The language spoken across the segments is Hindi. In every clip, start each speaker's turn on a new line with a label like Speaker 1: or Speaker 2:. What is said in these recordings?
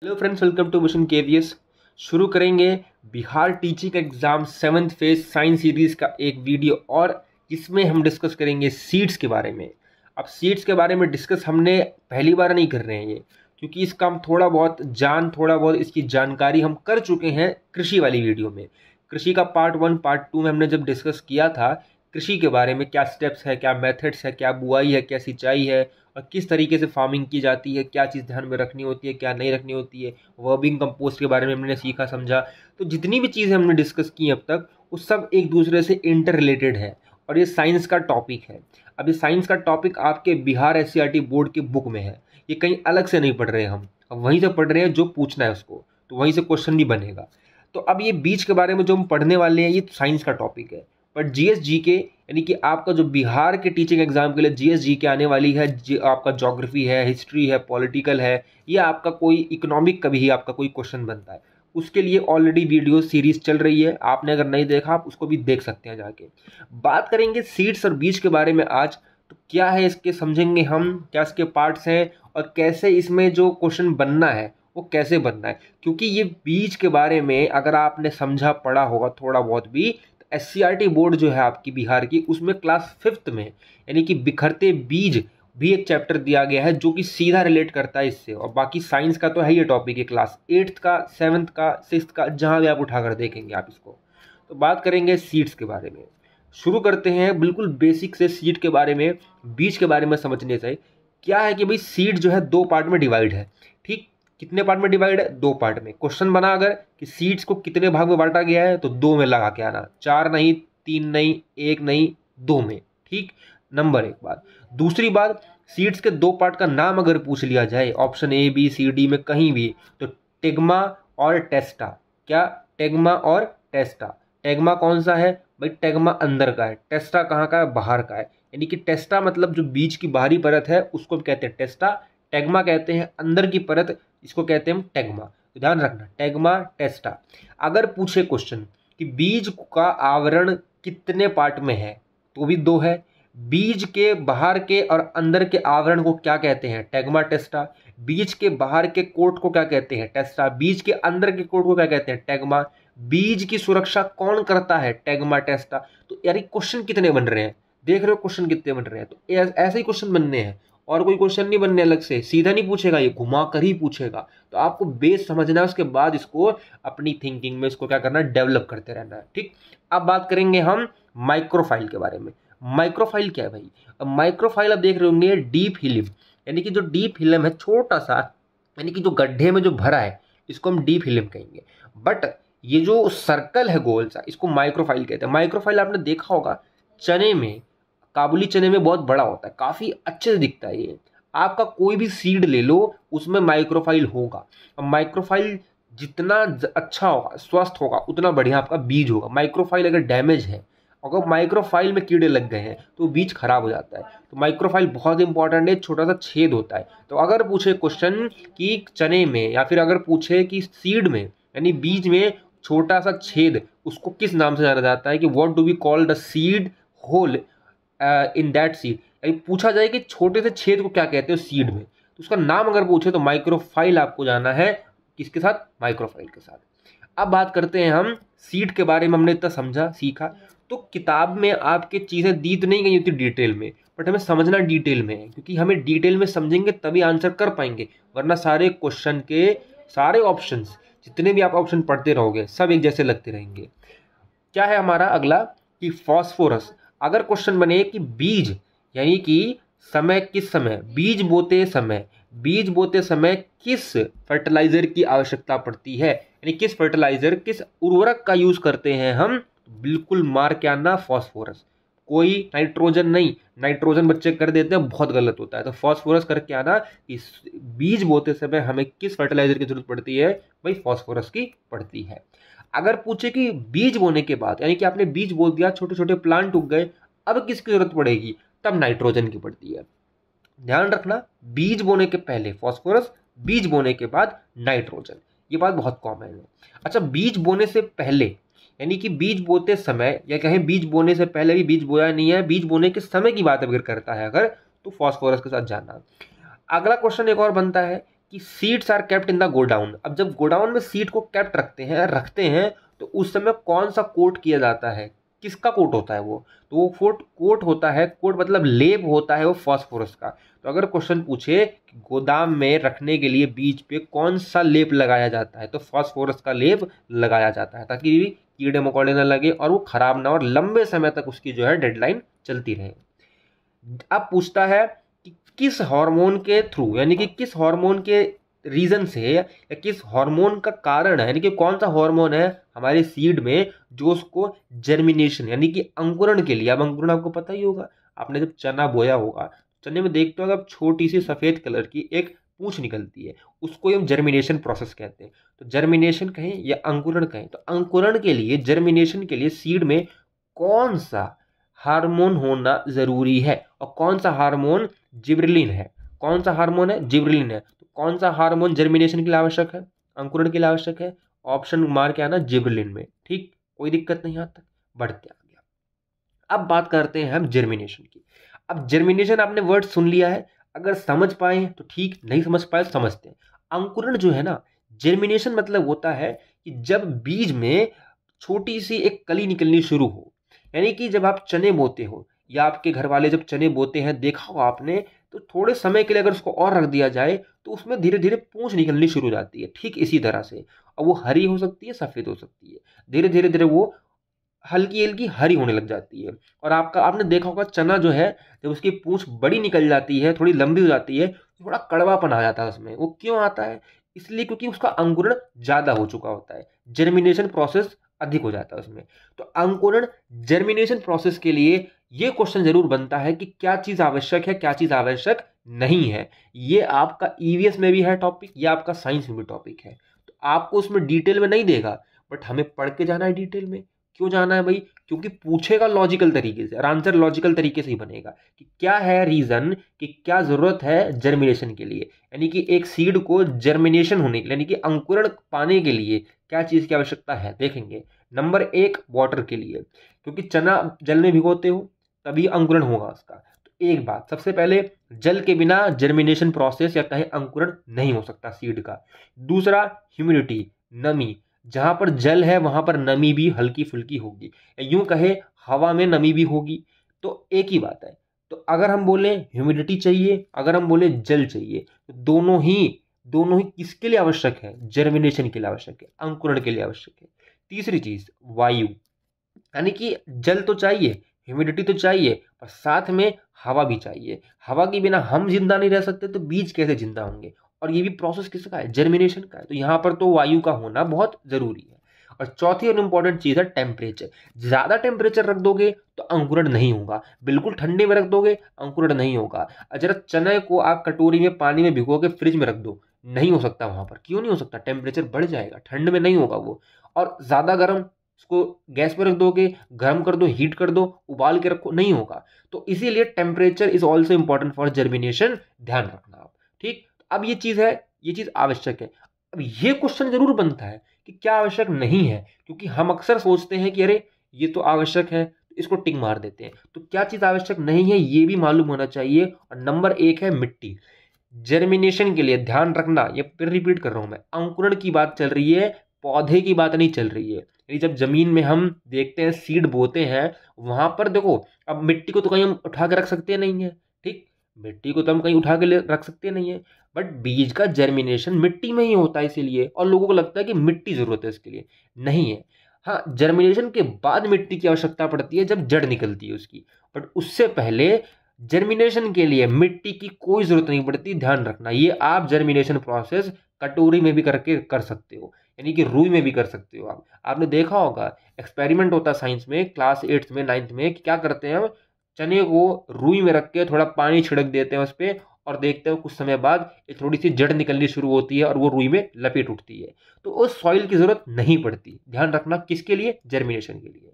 Speaker 1: Hello friends, welcome to mission KVS. शुरू करेंगे Bihar teaching exam 7th phase science series का एक वीडियो और इसमें हम डिस्कस करेंगे सीड्स के बारे में। अब सीड्स के बारे में डिस्कस हमने पहली बार नहीं कर रहे हैं ये, क्योंकि इसका हम थोड़ा बहुत इसकी जानकारी हम कर चुके हैं कृषि वाली वीडियो में। कृषि का पार्ट 1 पार्ट 2 में हमने जब डिस्कस किया था कृषि के बारे में, क्या स्टेप्स है, क्या मेथड्स है, क्या बुआई है, क्या सिंचाई है और किस तरीके से फार्मिंग की जाती है, क्या चीज़ ध्यान में रखनी होती है, क्या नहीं रखनी होती है, वर्मिंग कंपोस्ट के बारे में हमने सीखा समझा। तो जितनी भी चीज़ें हमने डिस्कस की अब तक वो सब एक दूसरे से इंटर रिलेटेड है और ये साइंस का टॉपिक है। अब ये साइंस का टॉपिक आपके बिहार एससीईआरटी बोर्ड की बुक में है, ये कहीं अलग से नहीं पढ़ रहे हैं हम, अब वहीं से पढ़ रहे हैं। जो पूछना है उसको तो वहीं से क्वेश्चन भी बनेगा। तो अब ये बीज के बारे में जो हम पढ़ने वाले हैं ये साइंस का टॉपिक है, पर जीएस के यानी कि आपका जो बिहार के टीचिंग एग्जाम के लिए जीएस के आने वाली है, आपका ज्योग्राफी है, हिस्ट्री है, पॉलिटिकल है, या आपका कोई इकोनॉमिक का भी आपका कोई क्वेश्चन बनता है, उसके लिए ऑलरेडी वीडियो सीरीज चल रही है। आपने अगर नहीं देखा आप उसको भी देख सकते हैं जाके। बात करेंगे सीड्स और बीज के बारे में आज। तो क्या है इसके समझेंगे हम, क्या इसके पार्ट्स हैं और कैसे इसमें जो क्वेश्चन बनना है वो कैसे बनना है। क्योंकि ये बीज के बारे में अगर आपने समझा पढ़ा होगा थोड़ा बहुत भी, एससीईआरटी बोर्ड जो है आपकी बिहार की, उसमें क्लास 5th में यानी कि बिखरते बीज भी एक चैप्टर दिया गया है जो कि सीधा रिलेट करता है इससे। और बाकी साइंस का तो है ये टॉपिक है, क्लास 8th का, 7th का, 6th का, जहाँ भी आप उठाकर देखेंगे आप इसको। तो बात करेंगे सीड्स के बारे में। शुरू करते हैं बिल्कुल बेसिक से सीड के बारे में, बीज के बारे में समझने से। क्या है कि भाई सीड जो है 2 पार्ट में डिवाइड है। ठीक, कितने पार्ट में डिवाइड है? 2 पार्ट में। क्वेश्चन बना अगर कि सीड्स को कितने भाग में बांटा गया है तो 2 में लगा के आना, 4 नहीं, 3 नहीं, 1 नहीं, 2 में। ठीक, नंबर 1 बात। दूसरी बात, सीड्स के 2 पार्ट का नाम अगर पूछ लिया जाए option A B C D में कहीं भी, तो टेग्मा और टेस्टा। क्या? टेग्मा और टेस्टा। टेग्मा कौन सा है भाई? टेग्मा अंदर का है, टेस्टा कहाँ का है? बाहर का है। यानी कि टेस्टा मतलब जो बीज की बाहरी परत है उसको कहते हैं टेस्टा, टेग्मा कहते हैं अंदर की परत, इसको कहते हैं हम टेग्मा। तो ध्यान रखना, टेग्मा टेस्टा। अगर पूछे क्वेश्चन कि बीज का आवरण कितने पार्ट में है तो भी 2 है। बीज के बाहर के और अंदर के आवरण को क्या कहते हैं? टेग्मा टेस्टा। बीज के बाहर के कोट को क्या कहते हैं? टेस्टा। बीज के अंदर के कोट को क्या कहते हैं? टेग्मा। बीज की सुरक्षा कौन करता है? टेग्मा टेस्टा। तो यार क्वेश्चन कितने बन रहे हैं, देख रहे हो क्वेश्चन कितने बन रहे हैं। तो ऐसे ही क्वेश्चन बनने हैं और कोई क्वेश्चन नहीं बनने अलग से, सीधा नहीं पूछेगा, ये घुमा कर ही पूछेगा। तो आपको बेस समझना है, उसके बाद इसको अपनी थिंकिंग में इसको क्या करना है? डेवलप करते रहना है। ठीक, अब बात करेंगे हम माइक्रोफाइल के बारे में। माइक्रोफाइल क्या है भाई? अब माइक्रोफाइल आप देख रहे होंगे डीप हिलिम, यानी कि जो डीप हिलम है छोटा सा, यानी कि जो गड्ढे में जो भरा है इसको हम डीप हिलिम कहेंगे। बट ये जो सर्कल है गोल सा, इसको माइक्रोफाइल कहते हैं। माइक्रोफाइल आपने देखा होगा चने में, काबुली चने में बहुत बड़ा होता है, काफ़ी अच्छे से दिखता है ये। आपका कोई भी सीड ले लो उसमें माइक्रोफाइल होगा। अब माइक्रोफाइल जितना अच्छा होगा, स्वस्थ होगा, उतना बढ़िया आपका बीज होगा। माइक्रोफाइल अगर डैमेज है, अगर माइक्रोफाइल में कीड़े लग गए हैं तो बीज खराब हो जाता है। तो माइक्रोफाइल बहुत इंपॉर्टेंट है, छोटा सा छेद होता है। तो अगर पूछे क्वेश्चन कि चने में, या फिर अगर पूछे कि सीड में यानी बीज में छोटा सा छेद, उसको किस नाम से जाना जाता है, कि what do we call the seed hole in that seed, यानी पूछा जाए कि छोटे से छेद को क्या कहते हो सीड में, तो उसका नाम अगर पूछे तो माइक्रोफाइल आपको जाना है। किसके साथ? माइक्रोफाइल के साथ। अब बात करते हैं हम सीड के बारे में। हमने इतना समझा सीखा, तो किताब में आपके चीज़ें दी तो नहीं गई होती डिटेल में, बट हमें समझना डिटेल में है, क्योंकि हमें डिटेल में समझेंगे तभी आंसर कर पाएंगे। वरना सारे क्वेश्चन के सारे ऑप्शंस, जितने भी आप ऑप्शन पढ़ते रहोगे सब एक जैसे लगते रहेंगे। क्या है हमारा अगला कि फॉस्फोरस। अगर क्वेश्चन बने कि बीज यानी कि समय, किस समय बीज बोते समय किस फर्टिलाइजर की आवश्यकता पड़ती है, यानी किस फर्टिलाइजर, किस उर्वरक का यूज करते हैं हम, बिल्कुल मार के आना फॉस्फोरस। कोई नाइट्रोजन नहीं, नाइट्रोजन बच्चे कर देते हैं, बहुत गलत होता है। तो फॉस्फोरस करके आना कि बीज बोते समय हमें किस फर्टिलाइजर की जरूरत पड़ती है, भाई फॉस्फोरस की पड़ती है। अगर पूछे कि बीज बोने के बाद, यानी कि आपने बीज बो दिया, छोटे छोटे प्लांट उग गए, अब किसकी जरूरत पड़ेगी, तब नाइट्रोजन की पड़ती है। ध्यान रखना, बीज बोने के पहले फॉस्फोरस, बीज बोने के बाद नाइट्रोजन, ये बात बहुत कॉमन है। अच्छा, बीज बोने से पहले यानी कि बीज बोते समय, या कहें बीज बोने से पहले भी बीज बोया नहीं है, बीज बोने के समय की बात अगर करता है अगर, तो फॉस्फोरस के साथ जाना। अगला क्वेश्चन एक और बनता है कि seeds are kept in the godown. अब जब गोडाउन में सीड को केप्ट रखते हैं तो उस समय कौन सा कोट किया जाता है, किसका कोट होता है वो, तो वो कोट होता है, कोट मतलब लेप होता है वो फास्फोरस का। तो अगर क्वेश्चन पूछे कि गोदाम में रखने के लिए बीज पे कौन सा लेप लगाया जाता है, तो फास्फोरस का लेप लगाया जाता है, ताकि कीड़े मकोड़े ना लगे और वो खराब ना और लंबे समय तक उसकी जो है डेडलाइन चलती रहे। अब पूछता है कि किस हार्मोन के थ्रू, यानी कि किस हार्मोन के रीजन से या किस हार्मोन का कारण है, यानी कि कौन सा हार्मोन है हमारे सीड में जो उसको जर्मिनेशन यानी कि अंकुरण के लिए, अब अंकुरण आपको पता ही होगा, आपने जब चना बोया होगा, चने में देखते हो अब छोटी सी सफेद कलर की एक पूंछ निकलती है, उसको हम जर्मिनेशन प्रोसेस कहते हैं। तो जर्मिनेशन कहें या अंकुरण कहें, तो अंकुरण के लिए, जर्मिनेशन के लिए सीड में कौन सा हार्मोन होना जरूरी है, और कौन सा हार्मोन जिब्रेलिन है, कौन सा हार्मोन है, जिब्रेलिन है। तो कौन सा हार्मोन जर्मिनेशन के लिए आवश्यक है, अंकुरण के लिए आवश्यक है, ऑप्शन मार के आना जिब्रेलिन में। ठीक, कोई दिक्कत नहीं, यहाँ तक बढ़ते आ गया। अब बात करते हैं हम जर्मिनेशन की। अब जर्मिनेशन आपने वर्ड सुन लिया है, अगर समझ पाए तो ठीक, नहीं समझ पाए तो समझते हैं। अंकुरण जो है ना, जर्मिनेशन मतलब होता है कि जब बीज में छोटी सी एक कली निकलनी शुरू हो, यानी कि जब आप चने बोते हो या आपके घर वाले जब चने बोते हैं, देखा हो आपने, तो थोड़े समय के लिए अगर उसको और रख दिया जाए तो उसमें धीरे धीरे पूंछ निकलनी शुरू हो जाती है। ठीक इसी तरह से, और वो हरी हो सकती है, सफेद हो सकती है, धीरे धीरे धीरे वो हल्की हल्की हरी होने लग जाती है। और आपने देखा होगा चना जो है, जब उसकी पूंछ बड़ी निकल जाती है, थोड़ी लंबी हो जाती है, तो थोड़ा कड़वापन आ जाता है उसमें। वो क्यों आता है, इसलिए क्योंकि उसका अंकुरण ज्यादा हो चुका होता है, जर्मिनेशन प्रोसेस अधिक हो जाता है उसमें। तो अंकुरण जर्मिनेशन प्रोसेस के लिए ये क्वेश्चन जरूर बनता है कि क्या चीज आवश्यक है, क्या चीज आवश्यक नहीं है। ये आपका ईवीएस में भी है टॉपिक, ये आपका साइंस में भी टॉपिक है। तो आपको उसमें डिटेल में नहीं देगा, बट हमें पढ़ के जाना है डिटेल में। क्यों जाना है भाई, क्योंकि पूछेगा लॉजिकल तरीके से और आंसर लॉजिकल तरीके से ही बनेगा कि क्या है रीजन, कि क्या जरूरत है जर्मिनेशन के लिए, यानी कि एक सीड को जर्मिनेशन होने के लिए, यानी कि अंकुरण पाने के लिए क्या चीज की आवश्यकता है। देखेंगे नंबर 1 वाटर के लिए, क्योंकि चना जल में भिगोते हो तभी अंकुरण होगा उसका। तो एक बात, सबसे पहले जल के बिना जर्मिनेशन प्रोसेस या कहें अंकुरण नहीं हो सकता सीड का। दूसरा ह्यूमिडिटी, नमी, जहां पर जल है वहां पर नमी भी हल्की फुल्की होगी, यूं कहे हवा में नमी भी होगी। तो एक ही बात है। तो अगर हम बोले ह्यूमिडिटी चाहिए, अगर हम बोले जल चाहिए, तो दोनों ही किसके लिए आवश्यक है, जर्मिनेशन के लिए आवश्यक है, अंकुरण के लिए आवश्यक है। तीसरी चीज वायु, यानी कि जल तो चाहिए, ह्यूमिडिटी तो चाहिए, पर साथ में हवा भी चाहिए। हवा के बिना हम जिंदा नहीं रह सकते, तो बीज कैसे जिंदा होंगे। और ये भी प्रोसेस किसका है, जर्मिनेशन का है। तो यहाँ पर तो वायु का होना बहुत जरूरी है। और चौथी और इंपॉर्टेंट चीज है टेम्परेचर। ज्यादा टेम्परेचर रख दोगे तो अंकुरण नहीं होगा, बिल्कुल ठंडे में रख दोगे अंकुरण नहीं होगा। अगर चने को आप कटोरी में पानी में भिगो के फ्रिज में रख दो, नहीं हो सकता वहां पर। क्यों नहीं हो सकता, टेम्परेचर बढ़ जाएगा, ठंड में नहीं होगा वो। और ज्यादा गर्म उसको गैस पर रख दोगे, गर्म कर दो, हीट कर दो, उबाल के रखो, नहीं होगा। तो इसीलिए temperature is also important for germination, ध्यान रखना आप। ठीक, अब ये चीज है, ये चीज आवश्यक है। अब ये क्वेश्चन जरूर बनता है कि क्या आवश्यक नहीं है, क्योंकि हम अक्सर सोचते हैं कि अरे ये तो आवश्यक है, इसको टिक मार देते हैं। तो क्या चीज आवश्यक नहीं है ये भी मालूम होना चाहिए। और नंबर 1 है मिट्टी। जर्मिनेशन के लिए ध्यान रखना, ये फिर रिपीट कर रहा हूं मैं, अंकुरण की बात चल रही है, पौधे की बात नहीं चल रही है। यानी जब जमीन में हम देखते हैं सीड बोते हैं, वहां पर देखो, अब मिट्टी को तो कहीं हम उठा के रख सकते नहीं है। ठीक, मिट्टी को तो हम कहीं उठा के रख सकते नहीं है, बट बीज का जर्मिनेशन मिट्टी में ही होता है इसीलिए। और लोगों को लगता है कि मिट्टी जरूरत है इसके लिए, नहीं है। हाँ, जर्मिनेशन के बाद मिट्टी की आवश्यकता पड़ती है जब जड़ निकलती है उसकी, बट उससे पहले जर्मिनेशन के लिए मिट्टी की कोई जरूरत नहीं पड़ती। ध्यान रखना, ये आप जर्मिनेशन प्रोसेस कटोरी में भी करके कर सकते हो, यानी कि रुई में भी कर सकते हो आप। आपने देखा होगा एक्सपेरिमेंट होता है साइंस में, क्लास 8 में 9th में, कि क्या करते हैं हम चने को रुई में रख के थोड़ा पानी छिड़क देते हैं उस पर, और देखते हो कुछ समय बाद ये थोड़ी सी जड़ निकलनी शुरू होती है और वो रुई में लपेट उठती है। तो उस सॉइल की जरूरत नहीं पड़ती। ध्यान रखना, किसके लिए, जर्मिनेशन के लिए।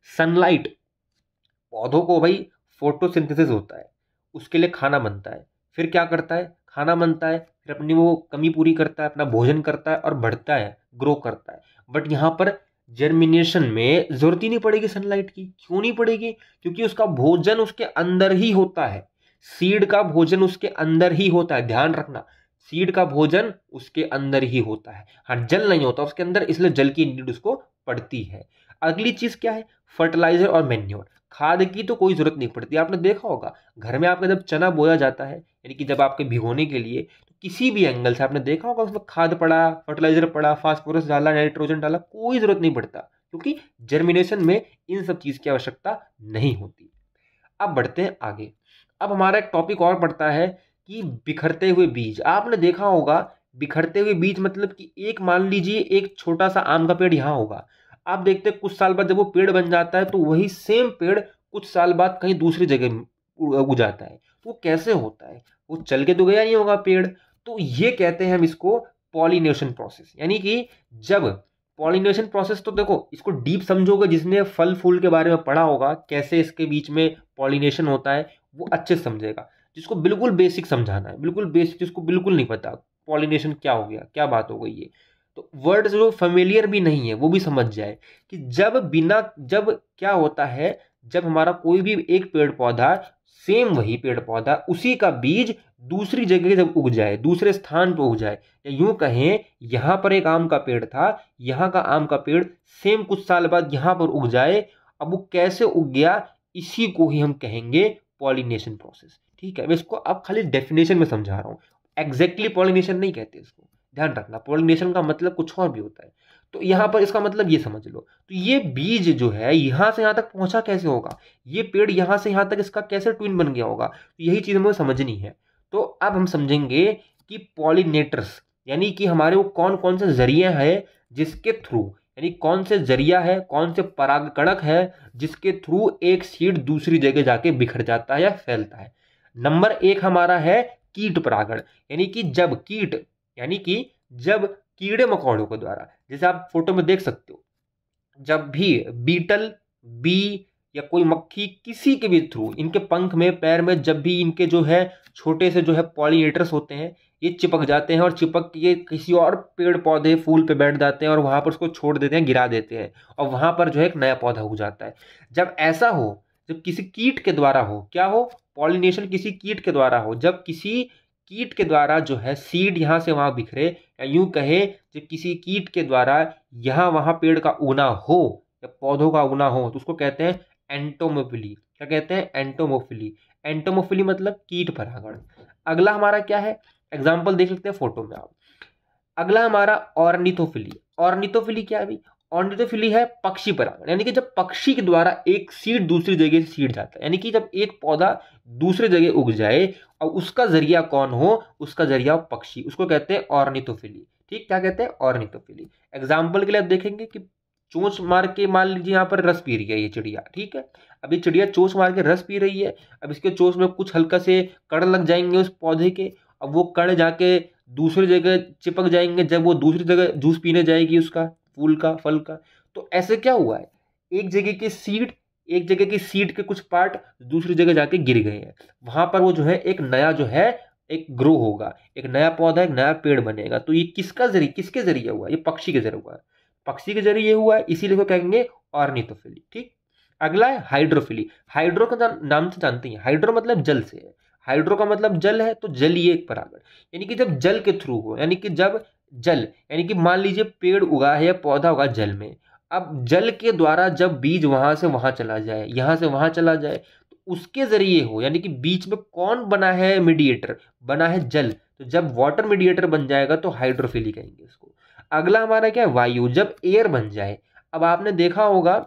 Speaker 1: सनलाइट, पौधों को भाई फोटोसिंथेसिस होता है, उसके लिए खाना बनता है, फिर क्या करता है, खाना बनता है, फिर अपनी वो कमी पूरी करता है, अपना भोजन करता है और बढ़ता है, ग्रो करता है। बट यहाँ पर जर्मिनेशन में जरूरत ही नहीं पड़ेगी सनलाइट की। क्यों नहीं पड़ेगी, क्योंकि उसका भोजन उसके अंदर ही होता है, सीड का भोजन उसके अंदर ही होता है। ध्यान रखना, सीड का भोजन उसके अंदर ही होता है, हाँ जल नहीं होता उसके अंदर, इसलिए जल की नीड उसको पड़ती है। अगली चीज क्या है, फर्टिलाइजर और मैन्योर। खाद की तो कोई जरूरत नहीं पड़ती, आपने देखा होगा घर में आपका जब चना बोया जाता है, यानी कि जब आपके भिगोने के लिए, तो किसी भी एंगल से आपने देखा होगा उसमें खाद पड़ा, फर्टिलाइजर पड़ा, फास्फोरस डाला, नाइट्रोजन डाला, कोई जरूरत नहीं पड़ता, क्योंकि जर्मिनेशन में इन सब चीज की आवश्यकता नहीं होती। अब बढ़ते हैं आगे। अब हमारा एक टॉपिक और पड़ता है कि बिखरते हुए बीज। आपने देखा होगा बिखरते हुए बीज मतलब कि एक, मान लीजिए एक छोटा सा आम का पेड़ यहाँ होगा, आप देखते हैं कुछ साल बाद जब वो पेड़ बन जाता है तो वही सेम पेड़ कुछ साल बाद कहीं दूसरी जगह उग जाता है। तो वो कैसे होता है, वो चल के तो गया नहीं होगा पेड़। तो ये कहते हैं हम इसको पॉलिनेशन प्रोसेस, यानी कि जब पॉलिनेशन प्रोसेस, तो देखो इसको डीप समझोगे, जिसने फल फूल के बारे में पढ़ा होगा कैसे इसके बीच में पॉलिनेशन होता है वो अच्छे से समझेगा। जिसको बिल्कुल बेसिक समझाना है, बिल्कुल बेसिक, जिसको बिल्कुल नहीं पता पॉलिनेशन क्या हो गया, क्या बात हो गई है, तो वर्ड जो फेमिलियर भी नहीं है वो भी समझ जाए कि जब क्या होता है, जब हमारा कोई भी एक पेड़ पौधा, सेम वही पेड़ पौधा, उसी का बीज दूसरी जगह जब उग जाए, दूसरे स्थान पर उग जाए, या यूं कहें यहां पर एक आम का पेड़ था, यहाँ का आम का पेड़ सेम कुछ साल बाद यहाँ पर उग जाए, अब वो कैसे उग गया, इसी को ही हम कहेंगे पॉलिनेशन प्रोसेस। ठीक है, मैं इसको अब खाली डेफिनेशन में समझा रहा हूँ, एग्जैक्टली पॉलिनेशन नहीं कहते इसको, ध्यान रखना, पॉलिनेशन का मतलब कुछ और भी होता है। तो यहाँ पर इसका मतलब ये समझ लो, तो ये बीज जो है यहाँ से यहाँ तक पहुंचा कैसे होगा, ये पेड़ यहाँ से यहाँ तक इसका कैसे ट्विन बन गया होगा, तो यही चीज हमें समझनी है। तो अब हम समझेंगे कि पॉलिनेटर्स, यानी कि हमारे वो कौन कौन से जरिए हैं जिसके थ्रू, यानी कौन से जरिया है, कौन से परागकणक है जिसके थ्रू एक सीड दूसरी जगह जाके बिखर जाता है या फैलता है। नंबर एक हमारा है कीट परागण, यानी कि जब कीट, यानी कि जब कीड़े मकोड़ों के द्वारा, जैसे आप फोटो में देख सकते हो, जब भी बीटल, बी या कोई मक्खी किसी के भी थ्रू, इनके पंख में, पैर में, जब भी इनके जो है छोटे से जो है पॉलिनेटर्स होते हैं, ये चिपक जाते हैं और चिपक के किसी और पेड़ पौधे फूल पे बैठ जाते हैं और वहां पर उसको छोड़ देते हैं, गिरा देते हैं, और वहां पर जो है एक नया पौधा उग जाता है। जब ऐसा हो, जब किसी कीट के द्वारा हो, क्या हो, पॉलिनेशन किसी कीट के द्वारा हो, जब किसी कीट के द्वारा जो है सीड यहाँ से वहां बिखरे, या यूं कहे जब किसी कीट के द्वारा यहाँ वहां पेड़ का उगना हो या पौधों का उगना हो, तो उसको कहते हैं एंटोमोफिली। क्या कहते हैं, एंटोमोफिली। एंटोमोफिली मतलब कीट परागण। अगला हमारा क्या है, एग्जाम्पल देख सकते हैं फोटो में आप। अगला हमारा ऑर्निथोफिली। ऑर्निथोफिली क्या है भाई, ऑर्निथोफिली है पक्षी परागण, यानी कि जब पक्षी के द्वारा एक सीड दूसरी जगह से सीड जाता है, यानी कि जब एक पौधा दूसरे जगह उग जाए और उसका जरिया कौन हो, उसका जरिया पक्षी, उसको कहते हैं ऑर्निथोफिली। ठीक, क्या कहते हैं, ऑर्निथोफिली। एग्जाम्पल के लिए आप देखेंगे कि चोंच मार के, मान लीजिए यहाँ पर रस पी रही है ये चिड़िया, ठीक है, अब ये चिड़िया चोंच मार के रस पी रही है, अब इसके चोंच में कुछ हल्का से कण लग जाएंगे उस पौधे के, अब वो कण जाके दूसरी जगह चिपक जाएंगे, जब वो दूसरी जगह जूस पीने जाएगी उसका, फूल का, फल का, तो ऐसे क्या हुआ है, एक जगह के सीड, एक जगह की सीड के कुछ पार्ट दूसरी जगह जाके गिर गए हैं, वहां पर वो जो है एक नया जो है एक ग्रो होगा, एक नया पौधा, एक नया पेड़ बनेगा। तो ये किसका जरिए, किसके जरिए हुआ, ये पक्षी के जरिए हुआ है, पक्षी के जरिए हुआ है, इसीलिए को कहेंगे ऑर्निथोफिली। ठीक, अगला है हाइड्रोफिली। हाइड्रो का नाम से जानते हैं, हाइड्रो मतलब जल से है, हाइड्रो का मतलब जल है, तो जलीय एक परागण, यानी कि जब जल के थ्रू हो, यानी कि जब जल, यानी कि मान लीजिए पेड़ उगा है या पौधा उगा जल में, अब जल के द्वारा जब बीज वहां से वहां चला जाए, यहां से वहां चला जाए, तो उसके जरिए हो, यानी कि बीच में कौन बना है मीडिएटर, बना है जल, तो जब वाटर मीडिएटर बन जाएगा तो हाइड्रोफिली कहेंगे इसको। अगला हमारा क्या है, वायु, जब एयर बन जाए। अब आपने देखा होगा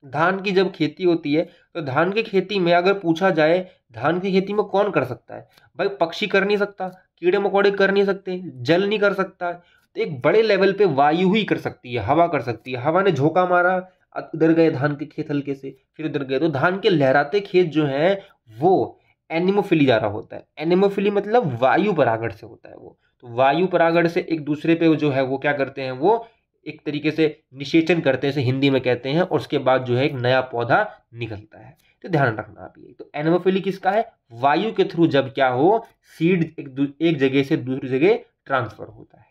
Speaker 1: धान की जब खेती होती है, तो धान की खेती में अगर पूछा जाए धान की खेती में कौन कर सकता है, भाई पक्षी कर नहीं सकता, कीड़े मकोड़े कर नहीं सकते, जल नहीं कर सकता, तो एक बड़े लेवल पे वायु ही कर सकती है, हवा कर सकती है। हवा ने झोंका मारा, उधर गए धान के खेत हल्के से, फिर उधर गए, तो धान के लहराते खेत जो हैं वो एनिमोफिली जा रहा होता है। एनिमोफिली मतलब वायु परागण से होता है वो, तो वायु परागण से एक दूसरे पे जो है वो क्या करते हैं, वो एक तरीके से निषेचन करते हैं, इसे हिंदी में कहते हैं, और उसके बाद जो है एक नया पौधा निकलता है। तो ध्यान रखना आप ये, तो एनिमोफिली किसका है, वायु के थ्रू जब क्या हो, सीड एक जगह से दूसरी जगह ट्रांसफर होता है।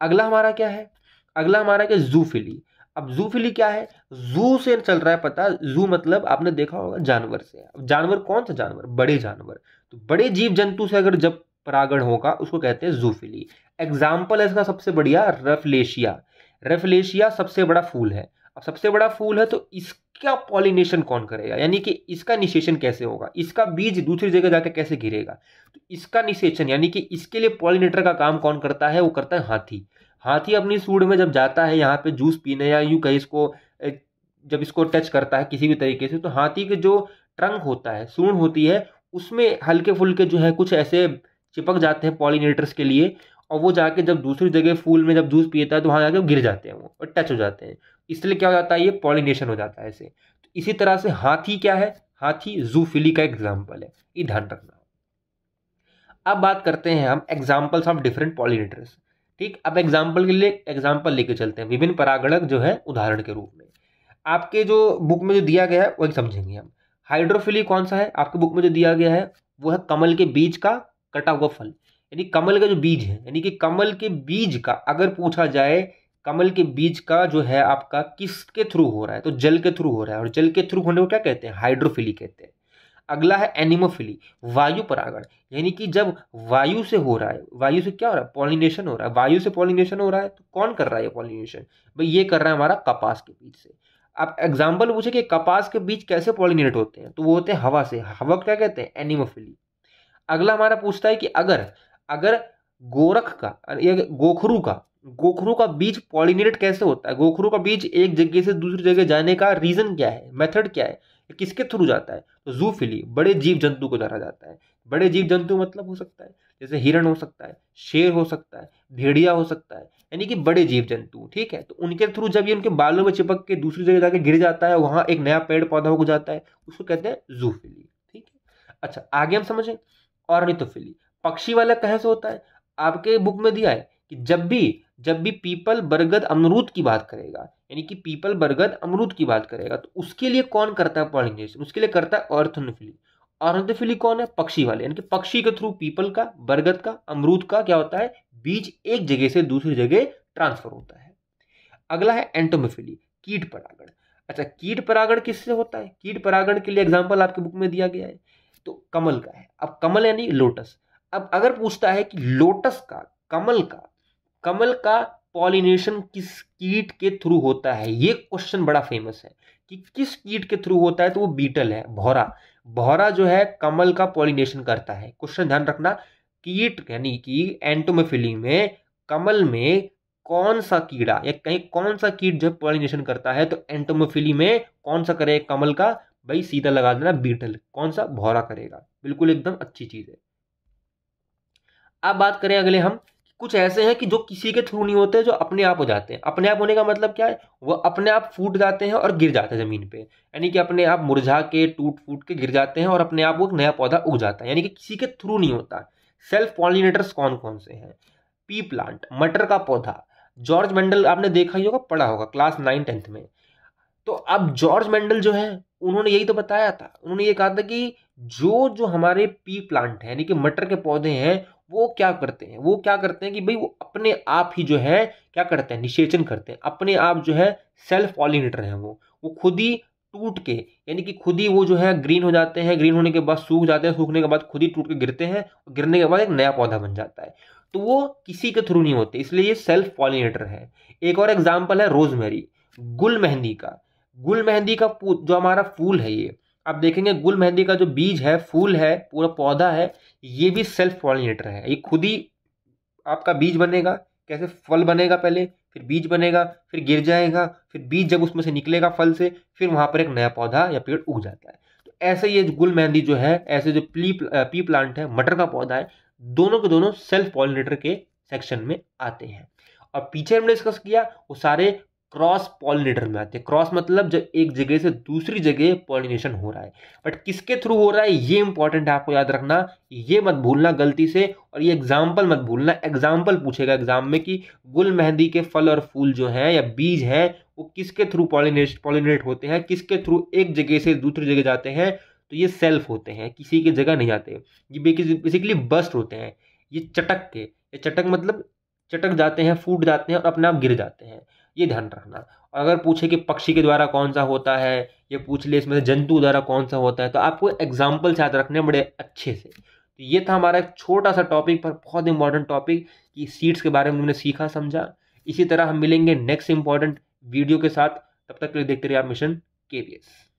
Speaker 1: अगला हमारा क्या है, अगला हमारा क्या, जूफिली। अब जूफिली क्या है, जू से चल रहा है पता, जू मतलब आपने देखा होगा जानवर से। अब जानवर कौन सा जानवर, बड़े जानवर, तो बड़े जीव जंतु से अगर जब परागण होगा उसको कहते हैं जूफिली। एग्जाम्पल है इसका सबसे बढ़िया रफलेशिया। रफलेशिया सबसे बड़ा फूल है। अब सबसे बड़ा फूल है तो इसका पॉलिनेशन कौन करेगा, यानी कि इसका निषेचन कैसे होगा, इसका बीज दूसरी जगह जाकर कैसे गिरेगा, तो इसका निषेचन यानी कि इसके लिए पॉलिनेटर का काम कौन करता है, वो करता है हाथी। हाथी अपनी सूंड में जब जाता है यहाँ पे जूस पीने या यूं कहीं इसको जब इसको टच करता है किसी भी तरीके से, तो हाथी के जो ट्रंक होता है, सूंड होती है, उसमें हल्के फुल्के जो है कुछ ऐसे चिपक जाते हैं पॉलिनेटर्स के लिए, और वो जाके जब दूसरी जगह फूल में जब जूस पीता है तो वहाँ जाके गिर जाते हैं वो और टच हो जाते हैं, इसलिए क्या हो जाता है, ये पॉलिनेशन हो जाता है ऐसे। तो इसी तरह से हाथी क्या है, हाथी जूफिली का एग्जाम्पल है, ये ध्यान रखना। अब बात करते हैं हम एग्जाम्पल्स ऑफ डिफरेंट पॉलिनेटर्स। ठीक, अब एग्जाम्पल के लिए एग्जाम्पल लेके चलते हैं, विभिन्न परागणक जो है उदाहरण के रूप में। आपके जो बुक में जो दिया गया है वही समझेंगे हम। हाइड्रोफिली कौन सा है, आपके बुक में जो दिया गया है वो है कमल के बीज का कटा हुआ फल, यानी कमल का जो बीज है, यानी कि कमल के बीज का अगर पूछा जाए, कमल के बीज का जो है आपका किसके थ्रू हो रहा है, तो जल के थ्रू हो रहा है, और जल के थ्रू होने को क्या कहते हैं, हाइड्रोफिली कहते हैं। अगला है एनिमोफिली, वायु परागण, यानी कि जब वायु से हो रहा है, वायु से क्या हो रहा है, पॉलिनेशन हो रहा है, वायु से पॉलिनेशन हो रहा है, तो कौन कर रहा है ये पॉलिनेशन, भाई ये कर रहा है हमारा कपास के बीज से। अब एग्जाम्पल पूछे कि कपास के बीज कैसे पॉलिनेट होते हैं, तो वो होते हैं हवा से, हवा क्या कहते हैं, एनिमोफिली। अगला हमारा पूछता है कि अगर अगर गोरख का या गोखरू का बीज पॉलिनेट कैसे होता है, गोखरू का बीज एक जगह से दूसरी जगह जाने का रीजन क्या है, मेथड क्या है, किसके थ्रू जाता है, तो जूफिली, बड़े जीव जंतु को द्वारा जाता है। बड़े जीव जंतु मतलब हो सकता है जैसे हिरण हो सकता है, शेर हो सकता है, भेड़िया हो सकता है, यानी कि बड़े जीव जंतु, ठीक है। तो उनके थ्रू जब ये उनके बालों में चिपक के दूसरी जगह जाके गिर जाता है, वहां एक नया पेड़ पौधा उग जाता है, उसको कहते हैं जूफिली, ठीक है। अच्छा, आगे हम समझें ऑर्निथोफिली, पक्षी वाला कैसे होता है, आपके बुक में दिया है कि जब भी पीपल बरगद अमरूद की बात करेगा, यानी कि पीपल बरगद अमरूद की बात करेगा, तो उसके लिए कौन करता है पॉलिनेशन, उसके लिए करता है ऑर्थोफिली। ऑर्थोफिली कौन है, पक्षी वाले, यानी कि पक्षी के थ्रू पीपल का, बरगद का, अमरूद का क्या होता है, बीज एक जगह से दूसरी जगह ट्रांसफर होता है। अगला है एंटोमोफिली, कीट परागण। अच्छा, कीट परागण किससे होता है, कीट परागण के लिए एग्जाम्पल आपके बुक में दिया गया है, तो कमल का है। अब कमल यानी लोटस, अब अगर पूछता है कि लोटस का, कमल का पॉलिनेशन किस कीट के थ्रू होता है, ये क्वेश्चन बड़ा फेमस है कि किस कीट के थ्रू होता है, तो वो बीटल है, भौरा। भौरा जो है कमल का पॉलिनेशन करता है। क्वेश्चन ध्यान रखना, कीट यानी कि एंटोमोफिली में कमल में कौन सा कीड़ा या कहीं कौन सा कीट जब पॉलिनेशन करता है, तो एंटोमोफिली में कौन सा करे कमल का, भाई सीधा लगा देना बीटल, कौन सा, भौरा करेगा, बिल्कुल एकदम अच्छी चीज है। अब बात करें अगले हम, कुछ ऐसे हैं कि जो किसी के थ्रू नहीं होते, जो अपने आप हो जाते हैं। अपने आप होने का मतलब क्या है, वो अपने आप फूट जाते हैं और गिर जाते हैं जमीन पे, यानी कि अपने आप मुरझा के टूट फूट के गिर जाते हैं और अपने आप वो एक नया पौधा उग जाता है, यानी कि किसी के थ्रू नहीं होता। सेल्फ पॉलिनेटर्स कौन कौन से हैं, पी प्लांट, मटर का पौधा, जॉर्ज मेंडल आपने देखा ही होगा, पढ़ा होगा क्लास 9-10 में। तो अब जॉर्ज मेंडल जो है उन्होंने यही तो बताया था, उन्होंने ये कहा था कि जो जो हमारे पी प्लांट है यानी कि मटर के पौधे हैं, वो क्या करते हैं, कि भाई वो अपने आप ही जो है क्या करते हैं, निषेचन करते हैं, अपने आप जो है सेल्फ पॉलिनेटर हैं, वो खुद ही टूट के, यानी कि खुद ही वो जो है ग्रीन हो जाते हैं, ग्रीन होने के बाद सूख जाते हैं, सूखने के बाद खुद ही टूट के गिरते हैं, और गिरने के बाद एक नया पौधा बन जाता है। तो वो किसी के थ्रू नहीं होते, इसलिए ये सेल्फ पॉलिनेटर है। एक और एग्जाम्पल है रोजमेरी, गुल मेहंदी का। गुल मेहंदी का जो हमारा फूल है, ये आप देखेंगे गुल मेहंदी का जो बीज है, फूल है, पूरा पौधा है, ये भी सेल्फ पॉलिनेटर है। ये खुद ही आपका बीज बनेगा, कैसे, फल बनेगा पहले, फिर बीज बनेगा, फिर गिर जाएगा, फिर बीज जब उसमें से निकलेगा फल से, फिर वहां पर एक नया पौधा या पेड़ उग जाता है। तो ऐसे ये गुल मेहंदी जो है, ऐसे जो पी प्लांट है, मटर का पौधा है, दोनों के दोनों सेल्फ पॉलिनेटर के सेक्शन में आते हैं। और पीछे हमने डिस्कस किया वो सारे क्रॉस पॉलिनेटर में आते हैं। क्रॉस मतलब जब एक जगह से दूसरी जगह पॉलिनेशन हो रहा है, बट किसके थ्रू हो रहा है ये इंपॉर्टेंट है, आपको याद रखना, ये मत भूलना गलती से, और ये एग्जाम्पल मत भूलना। एग्जाम्पल पूछेगा एग्जाम में कि गुल मेहंदी के फल और फूल जो हैं या बीज हैं वो किसके थ्रू पॉलिनेट होते हैं, किसके थ्रू एक जगह से दूसरी जगह जाते हैं, तो ये सेल्फ होते हैं, किसी की जगह नहीं जाते, ये बेसिकली बस्ट होते हैं, ये चटक के, ये चटक मतलब चटक जाते हैं, फूट जाते हैं और अपने आप गिर जाते हैं, ये ध्यान रखना। और अगर पूछे कि पक्षी के द्वारा कौन सा होता है, ये पूछ ले इसमें से जंतु द्वारा कौन सा होता है, तो आपको एग्जाम्पल्स याद रखने बड़े अच्छे से। तो ये था हमारा एक छोटा सा टॉपिक पर बहुत इंपॉर्टेंट टॉपिक कि सीड्स के बारे में हमने सीखा समझा। इसी तरह हम मिलेंगे नेक्स्ट इंपॉर्टेंट वीडियो के साथ। तब तक के लिए देखते रहिए आप मिशन KVS।